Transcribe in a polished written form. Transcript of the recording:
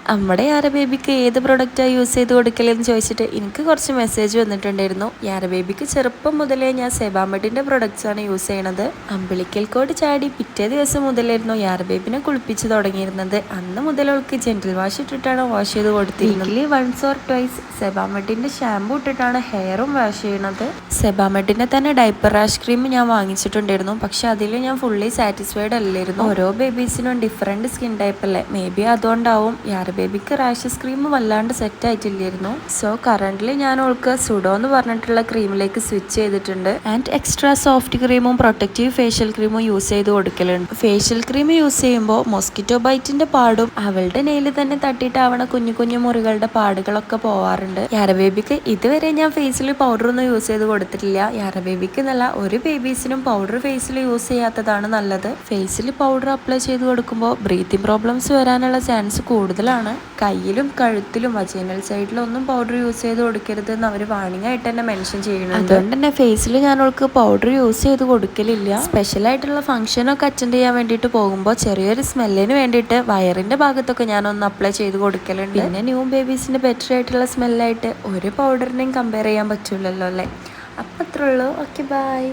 നമ്മുടെ യാര ബേബിക്ക് ഏത് പ്രൊഡക്റ്റാണ് യൂസ് ചെയ്ത് കൊടുക്കലെന്ന് ചോദിച്ചിട്ട് എനിക്ക് കുറച്ച് മെസ്സേജ് വന്നിട്ടുണ്ടായിരുന്നു. യാര ബേബിക്ക് ചെറുപ്പം മുതലേ ഞാൻ സെബാമെഡിൻ്റെ പ്രൊഡക്ട്സാണ് യൂസ് ചെയ്യണത്. അമ്പിളിക്കൽ കോഡ് ചാടി പിറ്റേ ദിവസം മുതലായിരുന്നു യാര ബേബിനെ കുളിപ്പിച്ച് തുടങ്ങിയിരുന്നത്. അന്ന് മുതൽ അവൾക്ക് ജെൻറ്റിൽ വാഷ് ഇട്ടിട്ടാണ് വാഷ് ചെയ്ത് കൊടുത്തിരുന്നത്. വീക്കിലി വൺസ് ഓർ ട്വൈസ് സെബാമെഡിൻ്റെ ഷാമ്പൂ ഇട്ടിട്ടാണ് ഹെയറും വാഷ് ചെയ്യണത്. സെബാമെഡിൻ്റെ തന്നെ ഡൈപ്പർ റാഷ് ക്രീം ഞാൻ വാങ്ങിച്ചിട്ടുണ്ടായിരുന്നു. പക്ഷെ അതിൽ ഞാൻ ഫുള്ളി സാറ്റിസ്ഫൈഡ് അല്ലായിരുന്നു. ഓരോ ബേബീസിനും ഡിഫറെൻറ്റ് സ്കിൻ ടൈപ്പ് അല്ലേ, മേ ബി അതുകൊണ്ടാവും യാര ബേബിക്ക് റാഷസ് ക്രീം വല്ലാണ്ട് സെറ്റ് ആയിട്ടില്ലായിരുന്നു. സോ കറൻ്റ്ലി ഞാൻ അവൾക്ക് സുഡോ എന്ന് പറഞ്ഞിട്ടുള്ള ക്രീമിലേക്ക് സ്വിച്ച് ചെയ്തിട്ടുണ്ട്. ആൻഡ് എക്സ്ട്രാ സോഫ്റ്റ് ക്രീമും പ്രൊട്ടക്റ്റീവ് ഫേഷ്യൽ ക്രീമും യൂസ് ചെയ്ത് കൊടുക്കലുണ്ട്. ഫേഷ്യൽ ക്രീം യൂസ് ചെയ്യുമ്പോൾ മോസ്കിറ്റോ ബൈറ്റിന്റെ പാടും അവളുടെ നെയില് തന്നെ തട്ടിയിട്ടാവണ കുഞ്ഞു കുഞ്ഞു മുറികളുടെ പാടുകളൊക്കെ പോവാറുണ്ട്. യാര ബേബിക്ക് ഇതുവരെ ഞാൻ ഫേസിൽ പൗഡർ ഒന്നും യൂസ് ചെയ്ത് കൊടുത്തിട്ടില്ല. യാര ബേബിക്ക് നല്ല ഒരു ബേബീസിനും പൗഡർ ഫേസിൽ യൂസ് ചെയ്യാത്തതാണ് നല്ലത്. ഫേസിൽ പൗഡർ അപ്ലൈ ചെയ്ത് കൊടുക്കുമ്പോൾ ബ്രീത്തിങ് പ്രോബ്ലംസ് വരാനുള്ള ചാൻസ് കൂടുതലാണ്. കയ്യിലും കഴുത്തിലും വജൈനൽ സൈഡിലും ഒന്നും പൗഡർ യൂസ് ചെയ്ത് കൊടുക്കരുത് എന്ന് അവർ വാണിംഗ് ആയിട്ട് തന്നെ മെൻഷൻ ചെയ്യുന്നുണ്ട്. അതുകൊണ്ട് തന്നെ ഫേസിൽ ഞാൻ അവൾക്ക് പൗഡർ യൂസ് ചെയ്ത് കൊടുക്കലില്ല. സ്പെഷ്യൽ ആയിട്ടുള്ള ഫംഗ്ഷനൊക്കെ അറ്റൻഡ് ചെയ്യാൻ വേണ്ടിയിട്ട് പോകുമ്പോൾ ചെറിയൊരു സ്മെല്ലിന് വേണ്ടിയിട്ട് വയറിന്റെ ഭാഗത്തൊക്കെ ഞാനൊന്ന് അപ്ലൈ ചെയ്ത് കൊടുക്കലുണ്ട്. പിന്നെ ന്യൂ ബേബീസിന് ബെറ്റർ ആയിട്ടുള്ള സ്മെല്ലായിട്ട് ഒരു പൗഡറിനെയും കമ്പയർ ചെയ്യാൻ പറ്റില്ലല്ലോ അല്ലേ. അപ്പം അത്രേ ഉള്ളൂ. Okay, by.